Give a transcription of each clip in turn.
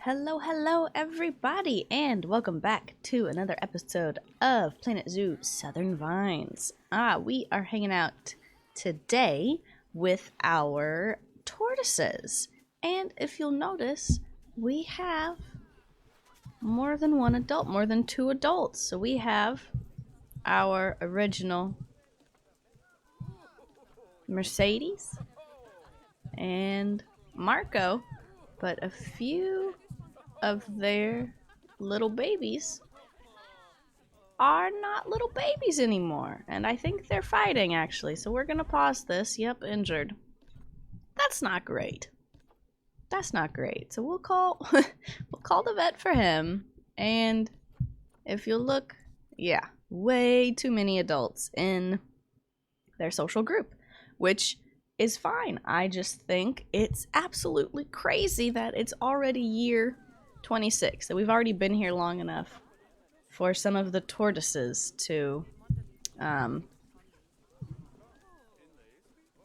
Hello, hello, everybody, and welcome back to another episode of Planet Zoo Southern Vines. We are hanging out today with our tortoises, and if you'll notice, we have more than one adult, more than two adults. So we have our original Mercedes and Marco, but a few of their little babies are not little babies anymore. And I think they're fighting, actually. So we're going to pause this. Yep, injured. That's not great. That's not great. So we'll call we'll call the vet for him. And if you look, yeah, way too many adults in their social group, which is fine. I just think it's absolutely crazy that it's already year 26, that we've already been here long enough for some of the tortoises to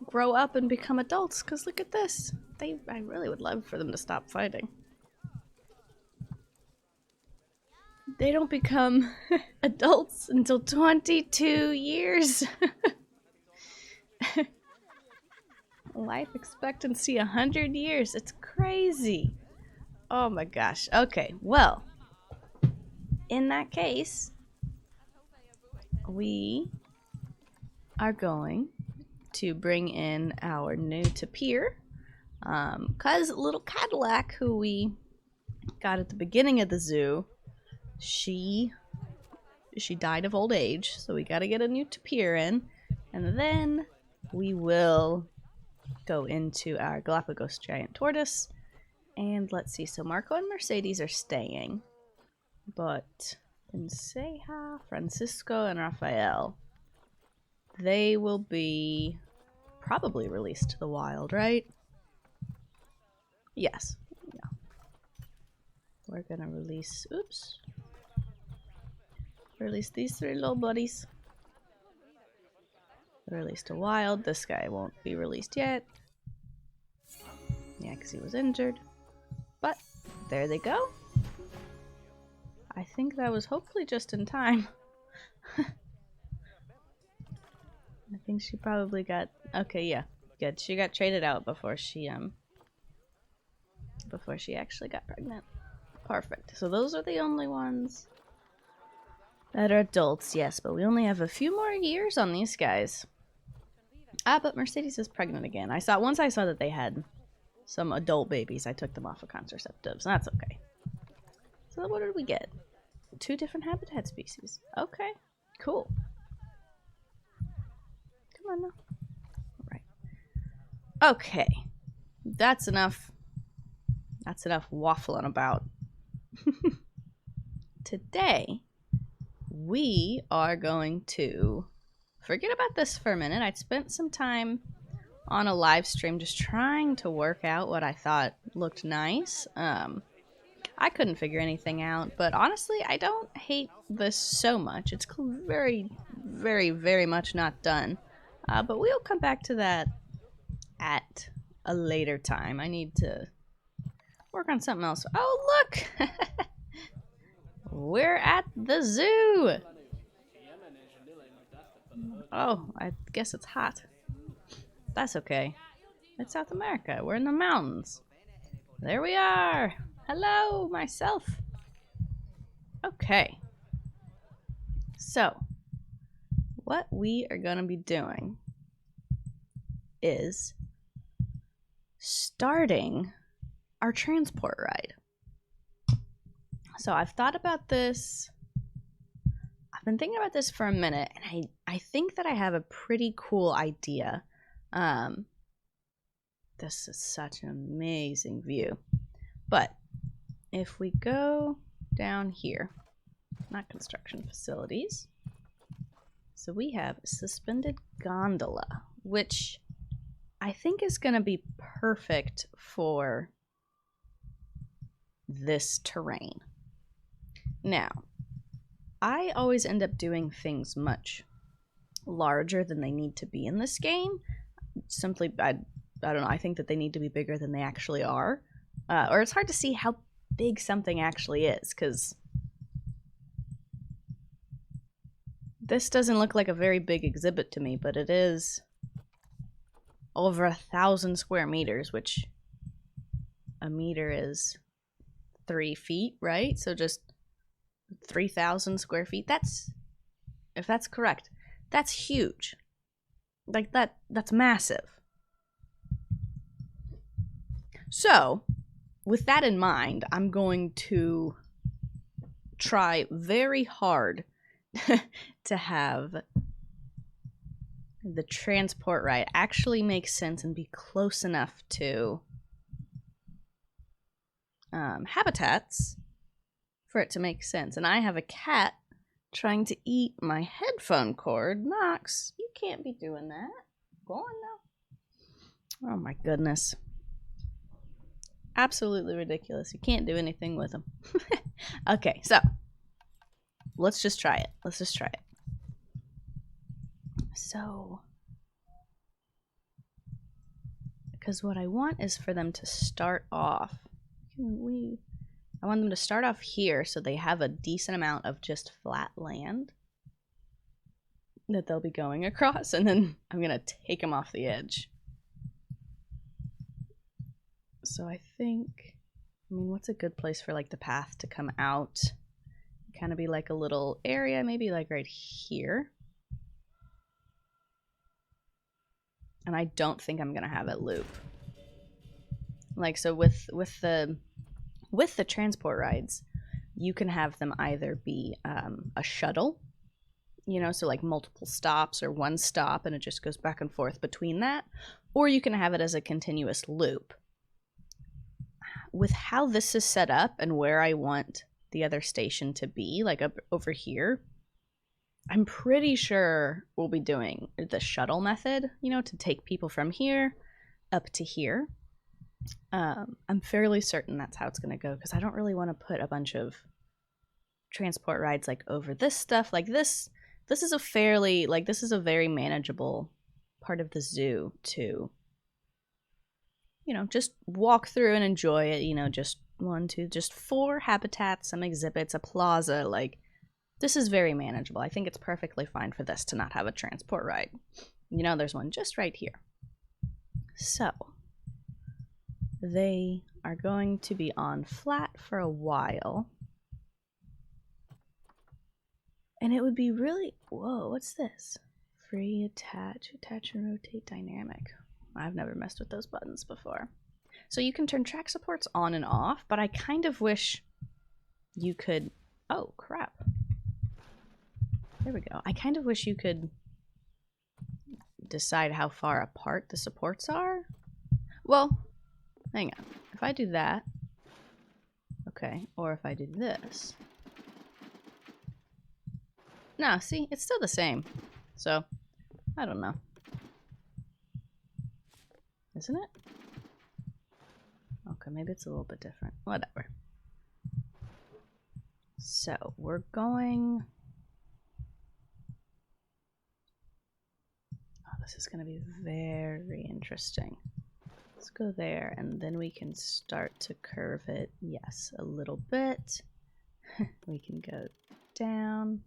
grow up and become adults. Because look at this. I really would love for them to stop fighting. They don't become adults until 22 years. Life expectancy 100 years. It's crazy. Oh my gosh. Okay, well, in that case, we are going to bring in our new tapir. Because little Cadillac, who we got at the beginning of the zoo, she died of old age, so we got to get a new tapir in, and then we will go into our Galapagos giant tortoise. And let's see, so Marco and Mercedes are staying, but Enseja, Francisco, and Rafael, they will be probably released to the wild, right? Yes. Yeah. We're gonna release, release these three little buddies. Released to wild. This guy won't be released yet. Yeah, because he was injured. But there they go. I think that was hopefully just in time. I think she probably got... Okay, yeah. Good. She got traded out before she actually got pregnant. Perfect. So those are the only ones that are adults, yes, but we only have a few more years on these guys. But Mercedes is pregnant again. Once I saw that they had some adult babies, I took them off of contraceptives. That's okay. So what did we get? 2 different habitat species. Okay, cool. Come on now. All right. Okay. That's enough. That's enough waffling about. Today, we are going to forget about this for a minute. I'd spent some time on a live stream just trying to work out what I thought looked nice. I couldn't figure anything out, but honestly, I don't hate this so much. It's very, very, very much not done. But we'll come back to that at a later time. I need to work on something else. Oh, look! We're at the zoo! Oh, I guess it's hot. That's okay. It's South America. We're in the mountains. There we are. Hello, myself. Okay. So, what we are going to be doing is starting our transport ride. So, I've thought about this. I've been thinking about this for a minute, and I think that I have a pretty cool idea. This is such an amazing view. But if we go down here, not construction facilities, so we have a suspended gondola, which I think is going to be perfect for this terrain. Now, I always end up doing things much larger than they need to be in this game. Simply, I don't know, I think that they need to be bigger than they actually are. Or it's hard to see how big something actually is, because this doesn't look like a very big exhibit to me, but it is over 1,000 square meters, which a meter is 3 feet, right? So just 3,000 square feet. That's, if that's correct, that's huge. Like that's massive. So, with that in mind, I'm going to try very hard to have the transport ride actually make sense and be close enough to habitats for it to make sense. And I have a cat trying to eat my headphone cord. Knox, you can't be doing that. Go on now. Oh my goodness. Absolutely ridiculous. You can't do anything with them. Okay, so let's just try it. Let's just try it. So, because what I want is for them to start off. I want them to start off here so they have a decent amount of just flat land that they'll be going across, and then I'm gonna take them off the edge. So I think, I mean, what's a good place for like the path to come out? Kind of be like a little area, maybe like right here. And I don't think I'm gonna have it loop. Like, so with the transport rides, you can have them either be a shuttle, you know, so like multiple stops or one stop and it just goes back and forth between that, or you can have it as a continuous loop. With how this is set up and where I want the other station to be, like up over here, I'm pretty sure we'll be doing the shuttle method, you know, to take people from here up to here. I'm fairly certain that's how it's going to go, because I don't really want to put a bunch of transport rides like over this stuff. Like this is a fairly, like, this is a very manageable part of the zoo to, you know, just walk through and enjoy it. You know, just 4 habitats, some exhibits, a plaza. Like, this is very manageable. I think it's perfectly fine for this to not have a transport ride. You know, there's one just right here. So, they are going to be on flat for a while. And it would be really, whoa, what's this? Free attach and rotate dynamic. I've never messed with those buttons before. So you can turn track supports on and off, but I kind of wish you could, oh crap. There we go. I kind of wish you could decide how far apart the supports are. Well, hang on. If I do that, okay, or if I do this. No, see, it's still the same. So, I don't know. Isn't it? Okay, maybe it's a little bit different. Whatever. So, we're going... Oh, this is going to be very interesting. Let's go there, and then we can start to curve it. Yes, a little bit. We can go down.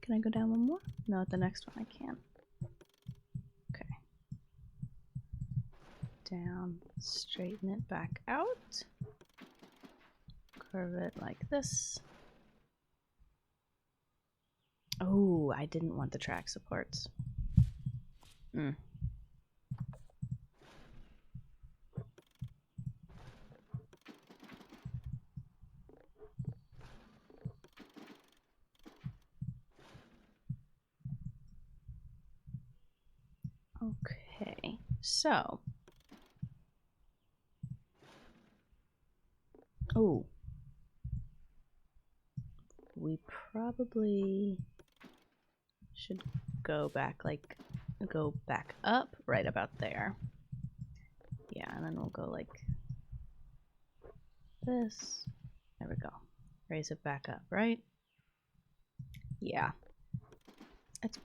Can I go down one more? No, at the next one I can. Okay. Down, straighten it back out. Curve it like this. Oh, I didn't want the track supports. Okay, so. Oh. We probably should go back, like, go back up right about there. Yeah, and then we'll go like this. There we go. Raise it back up, right? Yeah. It's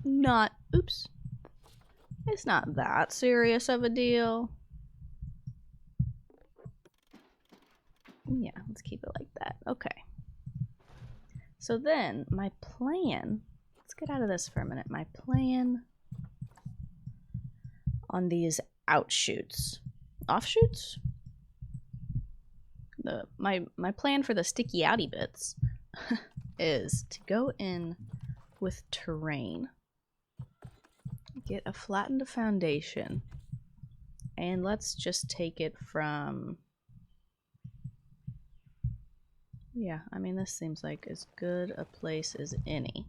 not, oops. It's not that serious of a deal. Yeah, let's keep it like that. Okay. So then, my plan... Let's get out of this for a minute. My plan on these outshoots. Offshoots? My plan for the sticky outy bits is to go in with terrain. Get a flattened foundation. And let's just take it from... Yeah, I mean, this seems like as good a place as any.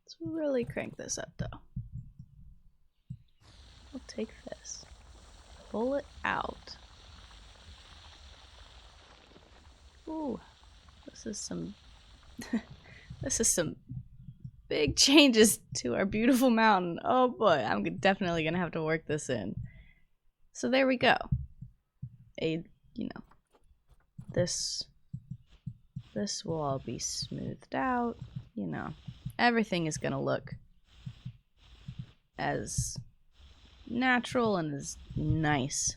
Let's really crank this up, though. We'll take this. Pull it out. Ooh, this is some... this is some big changes to our beautiful mountain. Oh boy, I'm definitely gonna have to work this in. So there we go. This will all be smoothed out. Everything is gonna look as natural and as nice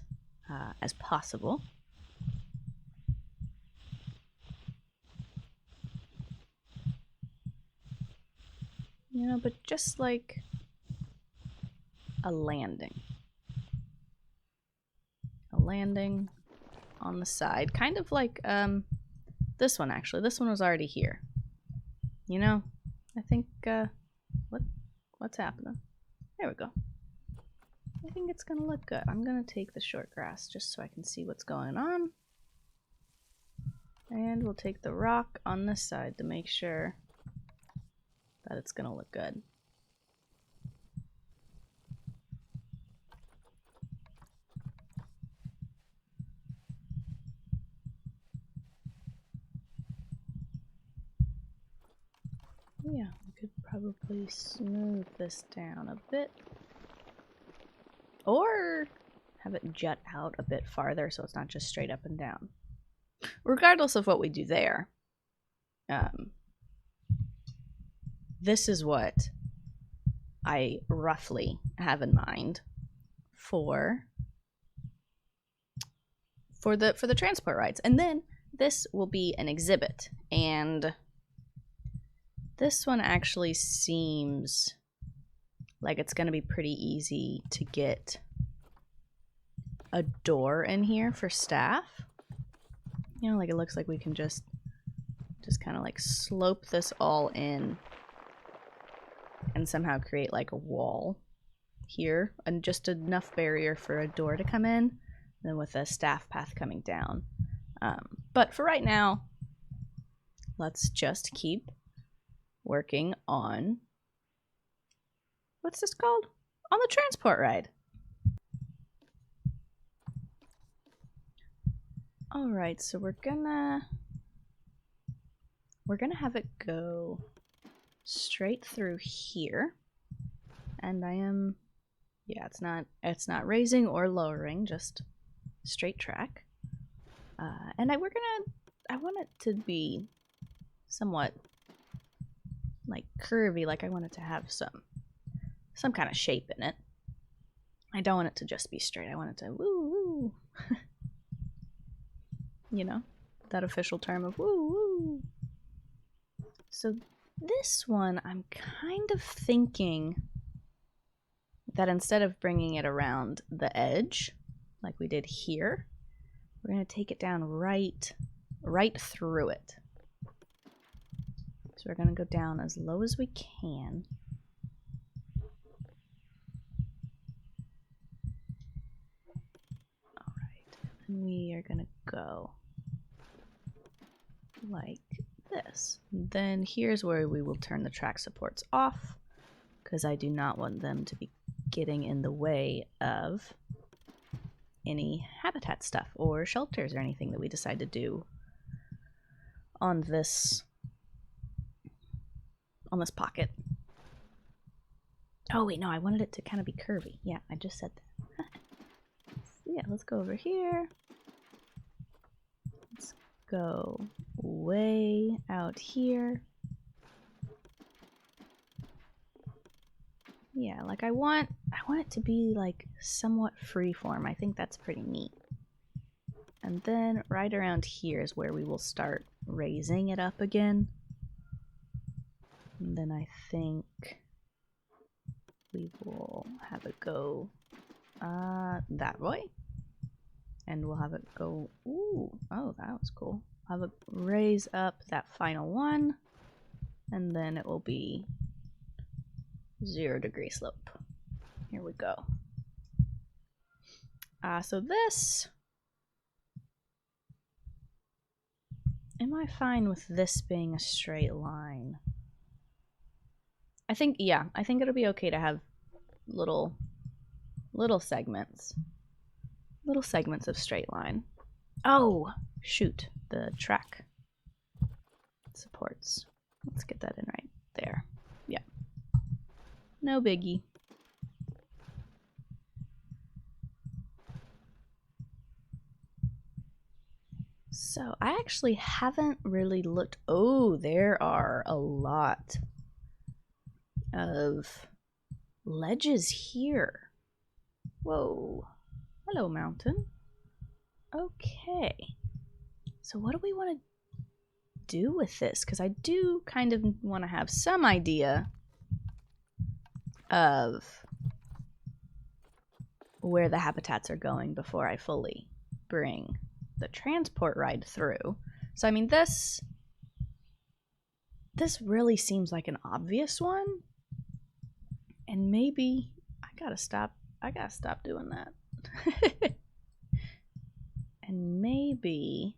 as possible. But just like a landing. A landing on the side. Kind of like this one, actually. This one was already here. I think, what's happening? There we go. I think it's gonna look good. I'm gonna take the short grass just so I can see what's going on. And we'll take the rock on this side to make sure that it's gonna look good. Yeah, we could probably smooth this down a bit. Or have it jut out a bit farther so it's not just straight up and down. Regardless of what we do there, this is what I roughly have in mind for the transport rides. And then this will be an exhibit, and this one actually seems like it's going to be pretty easy to get a door in here for staff. Like it looks like we can just kind of like slope this all in and somehow create like a wall here and just enough barrier for a door to come in, then with a staff path coming down. But for right now, let's just keep working on, what's this called? On the transport ride. Alright, so we're gonna have it go straight through here. And it's not raising or lowering, just straight track. And I want it to be somewhat like curvy, like I want it to have some kind of shape in it. I don't want it to just be straight. I want it to woo woo. That official term of woo woo. So this one, I'm kind of thinking that instead of bringing it around the edge, like we did here, we're going to take it down right through it. So we're going to go down as low as we can. Alright, and we are going to go like this. Then here's where we will turn the track supports off, because I do not want them to be getting in the way of any habitat stuff or shelters or anything that we decide to do on this pocket. Oh wait, no, I wanted it to kind of be curvy. Yeah, I just said that. Yeah, let's go over here. Let's go way out here. Yeah, like I want it to be like somewhat freeform. I think that's pretty neat. And then right around here is where we will start raising it up again. And then I think we will have it go that way. And we'll have it go, ooh, oh, that was cool. Have it raise up that final one, and then it will be 0 degree slope. Here we go. So this, am I fine with this being a straight line? I think, yeah, I think it'll be okay to have little segments. Little segments of straight line. Oh, shoot, the track supports. Let's get that in right there. Yeah. No biggie. So I actually haven't really looked. Oh, there are a lot of ledges here. Whoa. Hello, mountain. Okay. So what do we want to do with this? Because I do kind of want to have some idea of where the habitats are going before I fully bring the transport ride through. So I mean, this really seems like an obvious one, and maybe I gotta stop doing that. And maybe,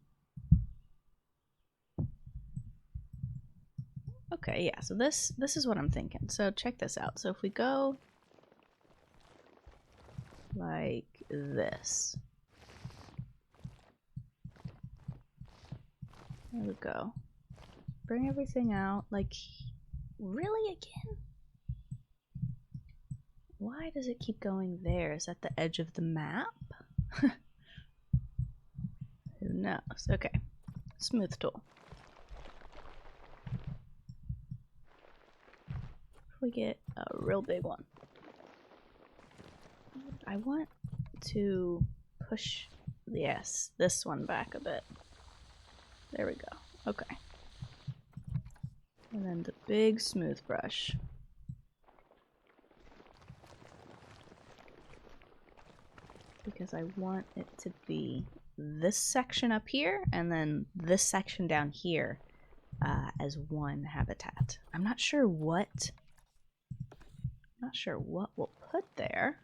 okay, yeah, so this is what I'm thinking. So check this out. So if we go like this, there we go. Bring everything out. Like, really again? Why does it keep going there? Is that the edge of the map? Who knows? Okay. Smooth tool. If we get a real big one. I want to push, yes, this one back a bit. There we go. Okay. And then the big smooth brush. Because I want it to be this section up here and then this section down here as one habitat. I'm not sure what we'll put there.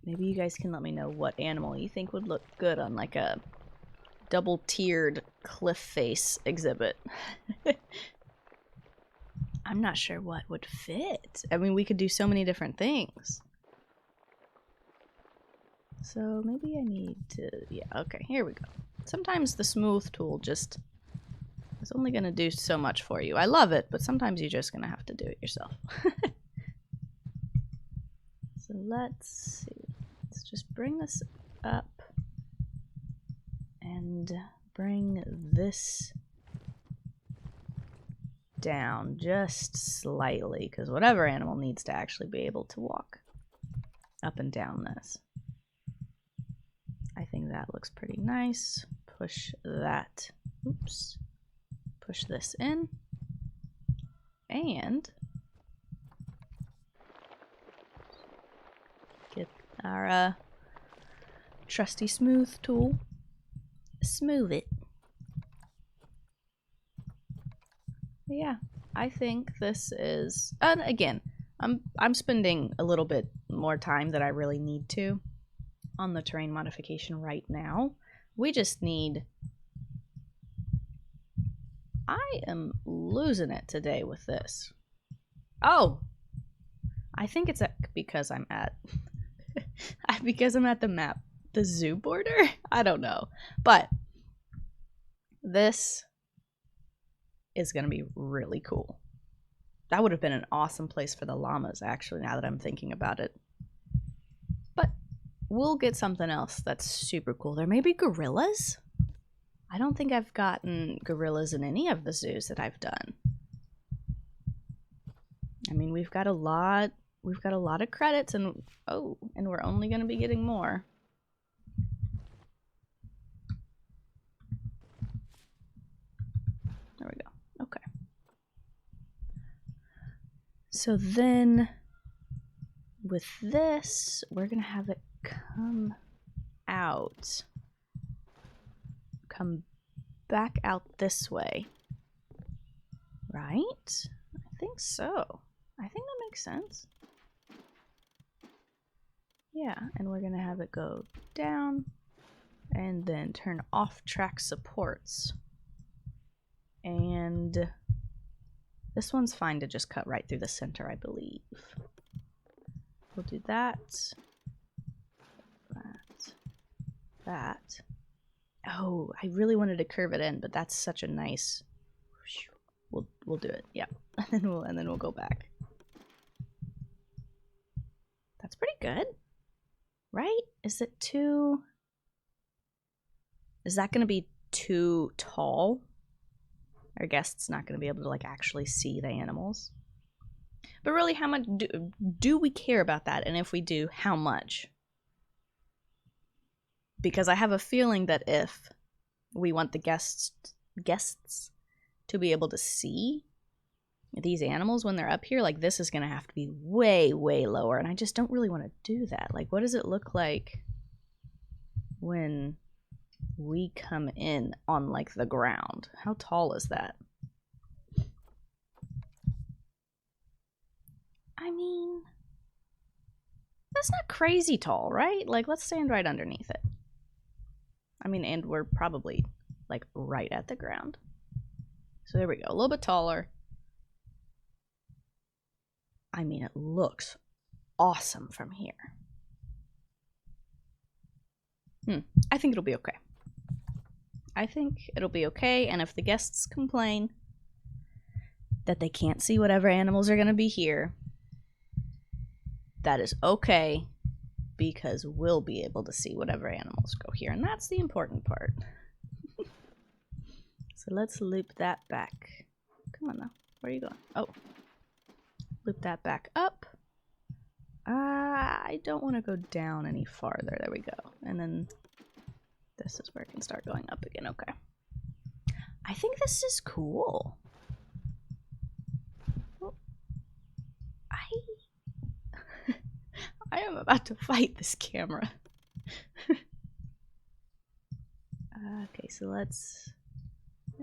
Maybe you guys can let me know what animal you think would look good on like a double-tiered cliff face exhibit. I'm not sure what would fit. I mean, we could do so many different things. So maybe I need to, yeah, okay, here we go. Sometimes the smooth tool just is only going to do so much for you. I love it, but sometimes you're just going to have to do it yourself. So let's see. Let's just bring this up and bring this down just slightly, because whatever animal needs to actually be able to walk up and down this. I think that looks pretty nice. Push that, oops, push this in, and get our trusty smooth tool, smooth it. But yeah, I think this is, and again, I'm spending a little bit more time than I really need to on the terrain modification right now. We just need, I am losing it today with this. Oh, I think it's because I'm at because I'm at the map, the zoo border. I don't know, but this is gonna be really cool. That would have been an awesome place for the llamas, actually, now that I'm thinking about it. But we'll get something else that's super cool. There may be gorillas. I don't think I've gotten gorillas in any of the zoos that I've done. I mean, we've got a lot of credits, and oh, and we're only going to be getting more. There we go. Okay. So then with this, we're gonna have it come out. Come back out this way. Right? I think so. I think that makes sense. Yeah, and we're gonna have it go down and then turn off track supports. And this one's fine to just cut right through the center, I believe. We'll do that. That. Oh, I really wanted to curve it in, but that's such a nice. We'll do it. Yeah, and then we'll go back. That's pretty good, right? Is it too? Is that going to be too tall? Our guest's not going to be able to like actually see the animals. But really, how much do we care about that? And if we do, how much? Because I have a feeling that if we want the guests to be able to see these animals when they're up here, like this is going to have to be way, way lower. And I just don't really want to do that. Like, what does it look like when we come in on like the ground? How tall is that? I mean, that's not crazy tall, right? Like, let's stand right underneath it. I mean, and we're probably like right at the ground. So there we go, a little bit taller. I mean, it looks awesome from here. I think it'll be okay. I think it'll be okay, and if the guests complain that they can't see whatever animals are going to be here, that is okay, because we'll be able to see whatever animals go here, and that's the important part. So let's loop that back. Come on now, where are you going? Oh, loop that back up. I don't want to go down any farther. There we go. And then this is where it can start going up again. Okay. I think this is cool. Oh, I am about to fight this camera. Okay, so let's,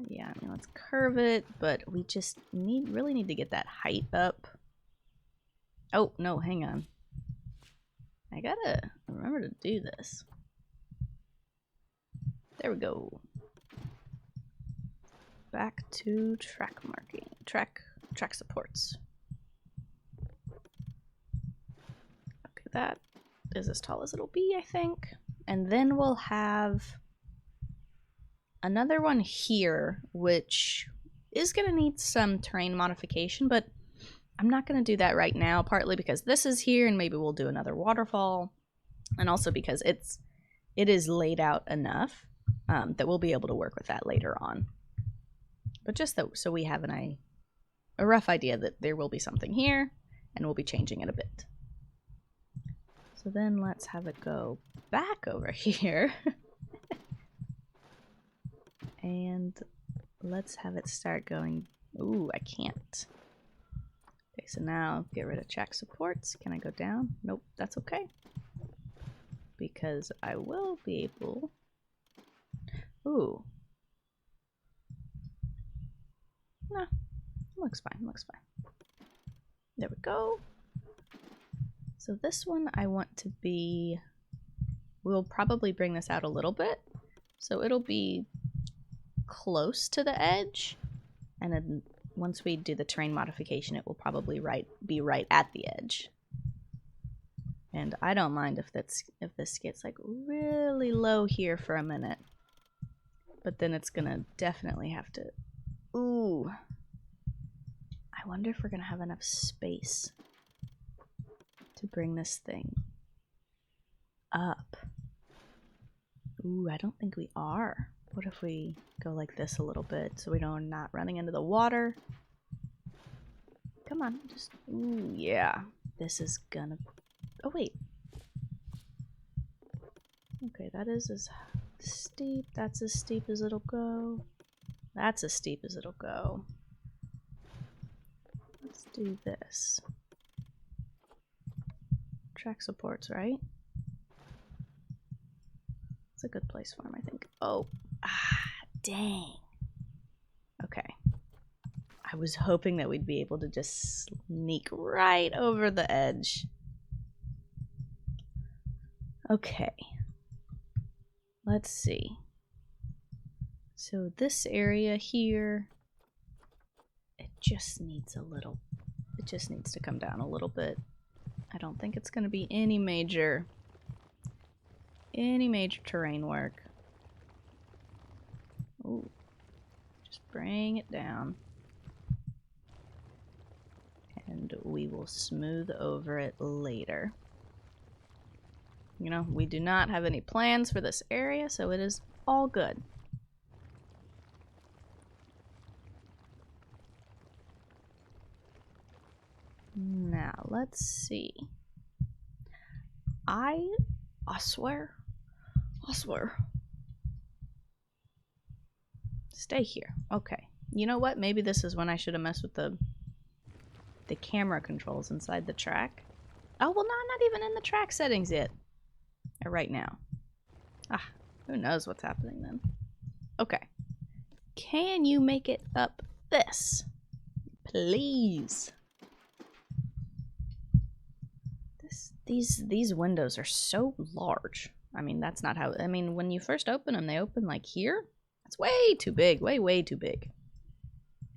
yeah, I mean, let's curve it, but we just really need to get that height up. Oh, no, hang on. I gotta remember to do this. There we go. Back to track marking, track supports. Okay, that is as tall as it'll be, I think. And then we'll have another one here, which is gonna need some terrain modification, but I'm not gonna do that right now, partly because this is here and maybe we'll do another waterfall, and also because it is laid out enough that we'll be able to work with that later on. But just so we have a rough idea that there will be something here, and we'll be changing it a bit. So then let's have it go back over here. And let's have it start going. Ooh, I can't. Okay, so now get rid of track supports. Can I go down? Nope, that's okay. Because I will be able. Ooh. No, looks fine, looks fine. There we go. So this one I want to be, we'll probably bring this out a little bit. So it'll be close to the edge. And then once we do the terrain modification, it will probably be right at the edge. And I don't mind if this gets like really low here for a minute. But then it's gonna definitely have to, ooh. I wonder if we're gonna have enough space to bring this thing up. Ooh, I don't think we are. What if we go like this a little bit so we don't not running into the water? Come on, just, ooh, yeah. This is gonna, oh wait. Okay, that is as steep, that's as steep as it'll go. That's as steep as it'll go. Let's do this. Track supports, right? It's a good place for him, I think. Oh, dang. Okay. I was hoping that we'd be able to just sneak right over the edge. Okay. Let's see. So this area here, it just needs to come down a little bit. I don't think it's going to be any major terrain work. Ooh. Just bring it down. And we will smooth over it later. You know, we do not have any plans for this area, so it is all good. Now, let's see. I swear. Stay here. Okay. You know what? Maybe this is when I should have messed with the camera controls inside the track. Oh, well, no, I'm not even in the track settings yet. Right now. Who knows what's happening then. Okay. Can you make it up this? Please. These windows are so large. I mean, that's not how... I mean, when you first open them, they open like here. That's way too big. Way too big.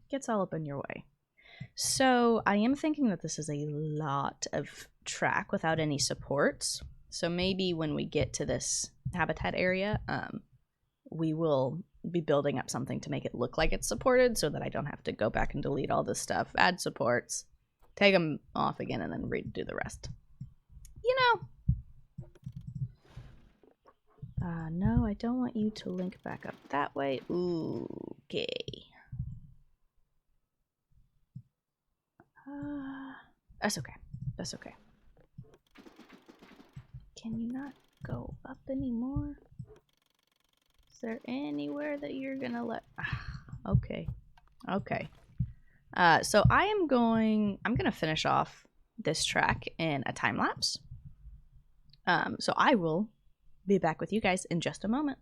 Gets all up in your way. So, I am thinking that this is a lot of track without any supports. So maybe when we get to this habitat area, we will be building up something to make it look like it's supported so that I don't have to go back and delete all this stuff, add supports, take them off again, and then redo the rest. You know. No, I don't want you to link back up that way. Ooh, okay. That's okay. That's okay. Can you not go up anymore? Is there anywhere that you're gonna let... Okay. Okay. So I'm gonna finish off this track in a time lapse. So I will be back with you guys in just a moment.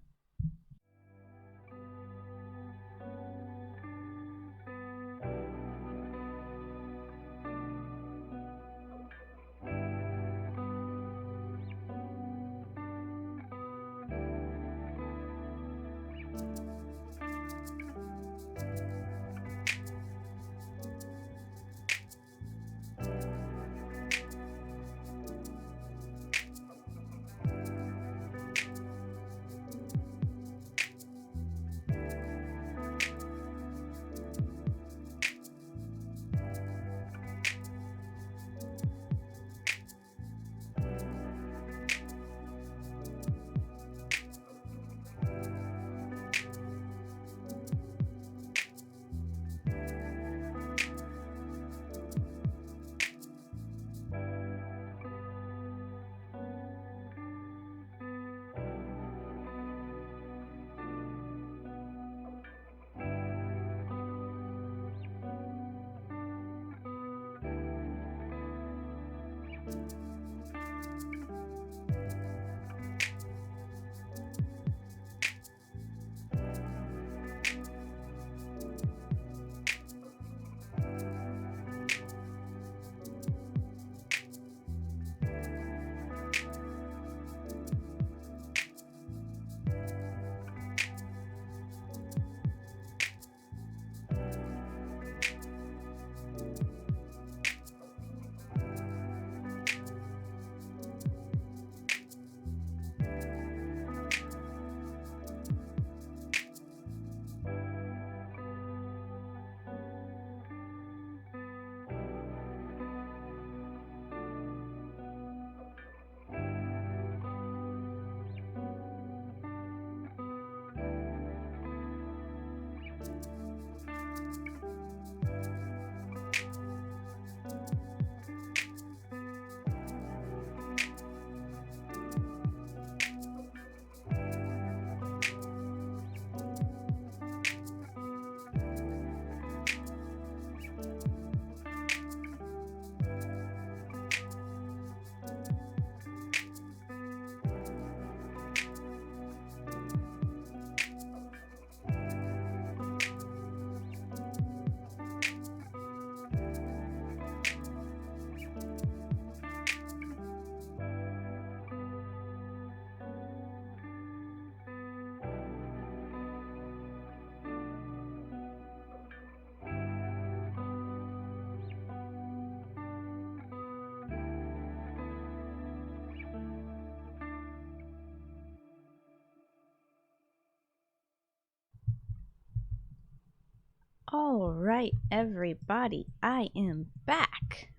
All right, everybody, I am back.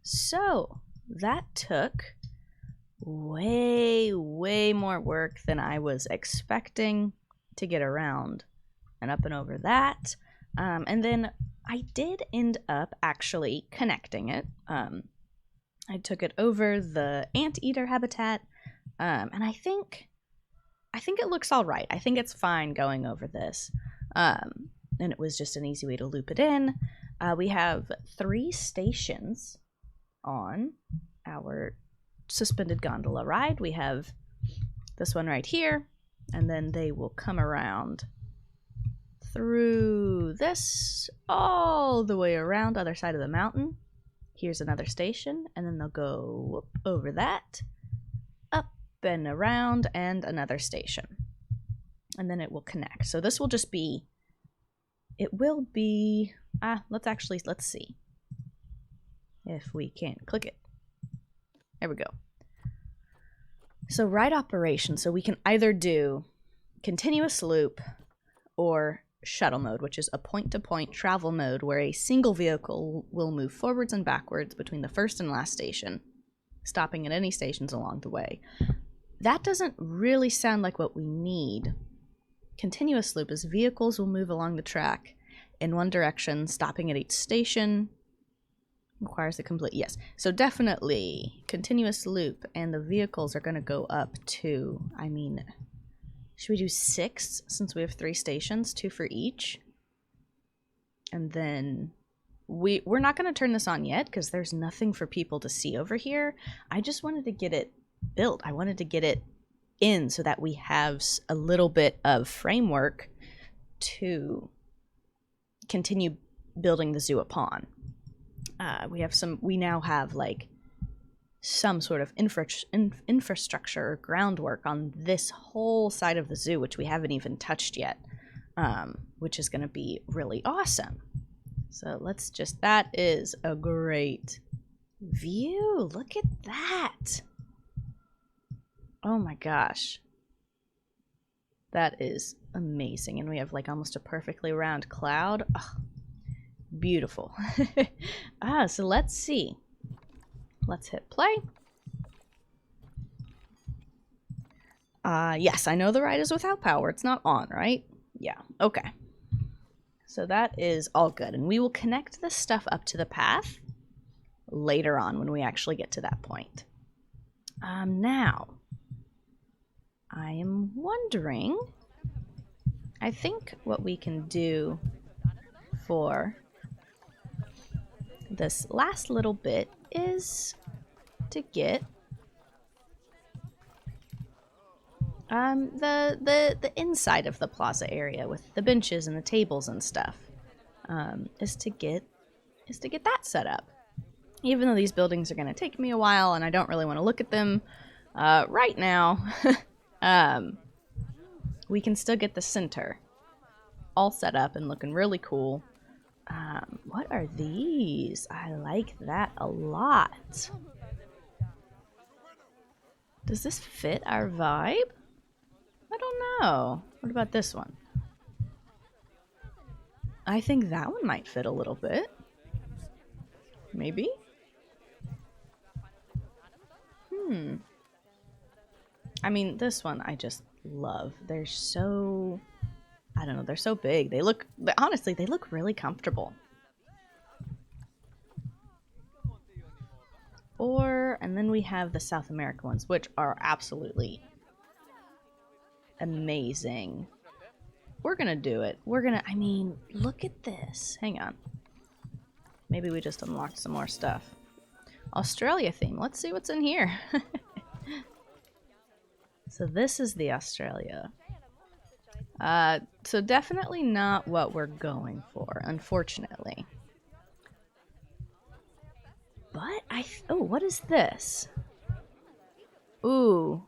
So that took way more work than I was expecting to get around and up and over that. And then I did end up actually connecting it. I took it over the anteater habitat, and I think it looks all right. I think it's fine going over this. And it was just an easy way to loop it in. We have 3 stations on our suspended gondola ride. We have this one right here, and then they will come around through this all the way around the other side of the mountain. Here's another station, and then they'll go over that, up and around, and another station. And then it will connect. So this will just be, let's see if we can click it. There we go. So ride operation, so we can either do continuous loop or shuttle mode, which is a point-to-point travel mode where a single vehicle will move forwards and backwards between the first and last station, stopping at any stations along the way. That doesn't really sound like what we need. Continuous loop is vehicles will move along the track in one direction, stopping at each station. Requires a complete, yes. So definitely continuous loop, and the vehicles are going to go up to, should we do 6 since we have 3 stations, 2 for each? And then we're not going to turn this on yet because there's nothing for people to see over here. I just wanted to get it built. I wanted to get it in so that we have a little bit of framework to continue building the zoo upon. We now have like some sort of infrastructure or groundwork on this whole side of the zoo, which we haven't even touched yet, which is going to be really awesome. So that is a great view. Look at that. Oh my gosh. That is amazing. And we have like almost a perfectly round cloud. Oh, beautiful. So let's see. Let's hit play. Yes, I know the ride is without power. It's not on, right? Yeah, okay. So that is all good. And we will connect this stuff up to the path later on when we actually get to that point. Now, I am wondering, I think what we can do for this last little bit is to get the inside of the plaza area with the benches and the tables and stuff, is to get that set up. Even though these buildings are going to take me a while and I don't really want to look at them right now, we can still get the center all set up and looking really cool. What are these? I like that a lot. Does this fit our vibe? I don't know. What about this one? I think that one might fit a little bit. Maybe? I mean, this one I just love. They're so... I don't know, they're so big. Honestly, they look really comfortable. And then we have the South American ones, which are absolutely amazing. We're gonna do it. Look at this. Hang on. Maybe we just unlocked some more stuff. Australia theme. Let's see what's in here. So this is the Australia. So definitely not what we're going for, unfortunately. But oh, what is this? Ooh.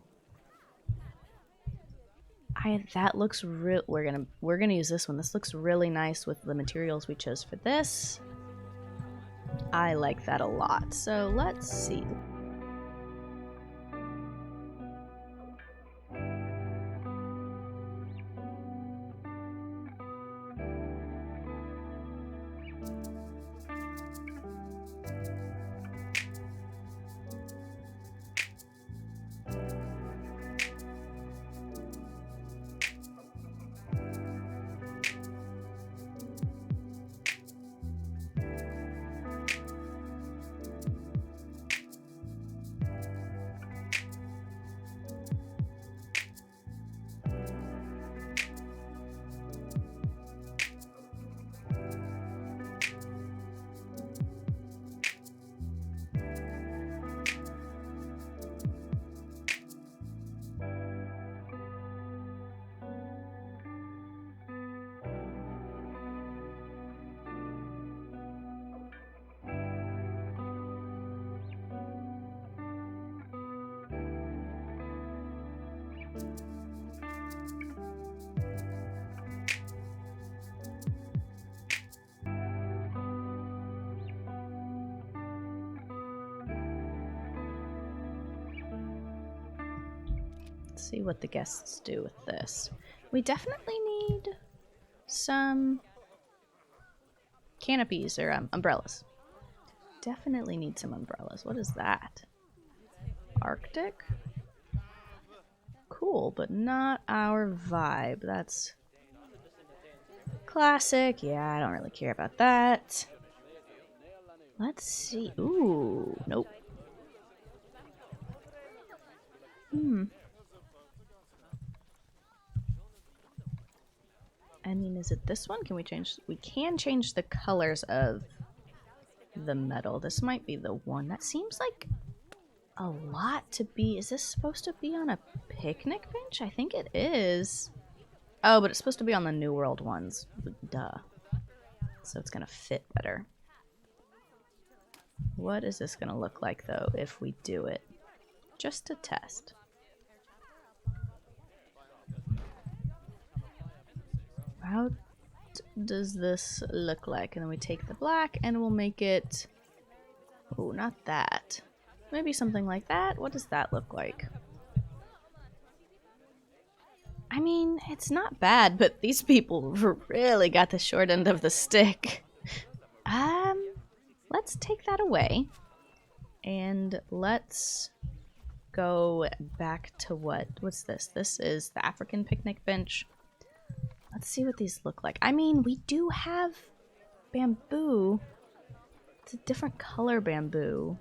That looks real. We're gonna use this one. This looks really nice with the materials we chose for this. I like that a lot. So let's see. Let's see what the guests do with this. We definitely need some canopies or umbrellas. Definitely need some umbrellas. What is that? Arctic? Cool, but not our vibe. That's classic. Yeah, I don't really care about that. Let's see. Ooh, nope. I mean, is it this one? Can we change? We can change the colors of the metal. This might be the one. That seems like a lot to be. Is this supposed to be on a picnic bench? I think it is. Oh, but it's supposed to be on the New World ones. Duh. So it's gonna fit better. What is this gonna look like, though, if we do it? Just to test. How does this look like? And then we take the black and we'll make it... Oh, not that. Maybe something like that? What does that look like? I mean, it's not bad, but these people really got the short end of the stick. Let's take that away. And let's go back to what's this? This is the African picnic bench. Let's see what these look like. I mean, we do have bamboo. It's a different color bamboo.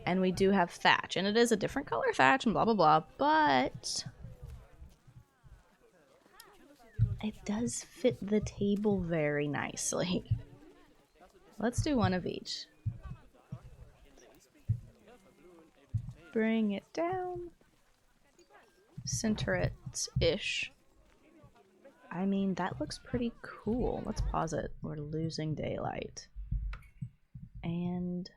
And we do have thatch. And it is a different color thatch and blah, blah, blah. But it does fit the table very nicely. Let's do one of each. Bring it down. Center it-ish. I mean, that looks pretty cool. Let's pause it. We're losing daylight. And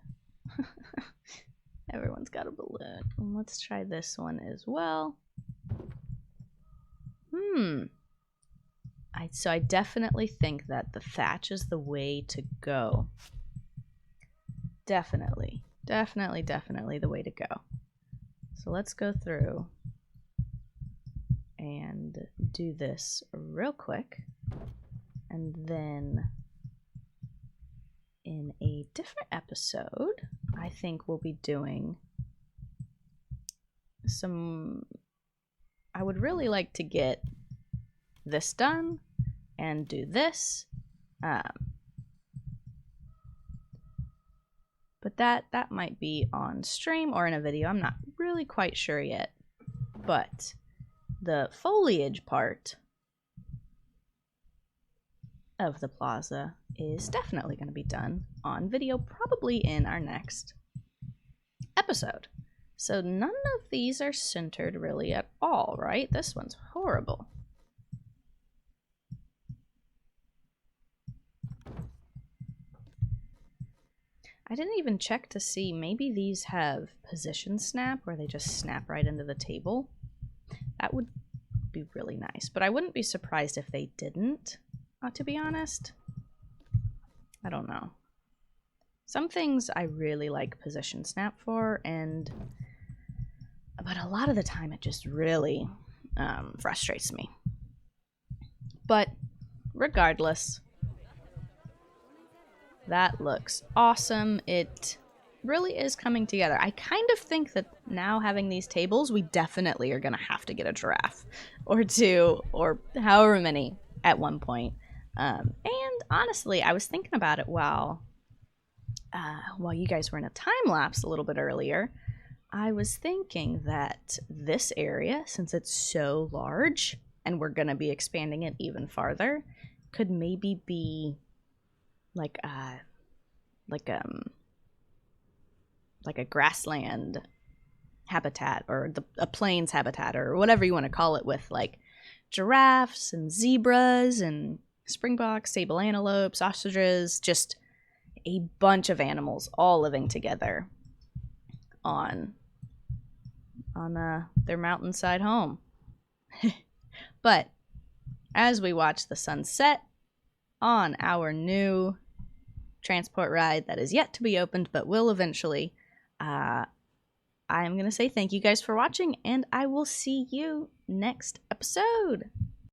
everyone's got a balloon. Let's try this one as well. So I definitely think that the thatch is the way to go. Definitely. Definitely, definitely the way to go. So let's go through and do this real quick. And then in a different episode, I think we'll be doing some... I would really like to get this done and do this. But that might be on stream or in a video. I'm not really quite sure yet. But the foliage part of the plaza is definitely going to be done on video, probably in our next episode. So none of these are centered really at all, right? This one's horrible. I didn't even check to see, maybe these have position snap where they just snap right into the table. That would be really nice, but I wouldn't be surprised if they didn't, to be honest. I don't know. Some things I really like position snap for, but a lot of the time it just really frustrates me. But regardless, that looks awesome. It really is coming together. I kind of think that now having these tables, we definitely are going to have to get a giraffe or two or however many at one point. And honestly, I was thinking about it while you guys were in a time lapse a little bit earlier. I was thinking that this area, since it's so large and we're going to be expanding it even farther, could maybe be like a grassland habitat or a plains habitat or whatever you want to call it, with like giraffes and zebras and springboks, sable antelopes, ostriches, just a bunch of animals all living together on their mountainside home. But as we watch the sun set on our new transport ride that is yet to be opened but will eventually, I am going to say thank you guys for watching, and I will see you next episode.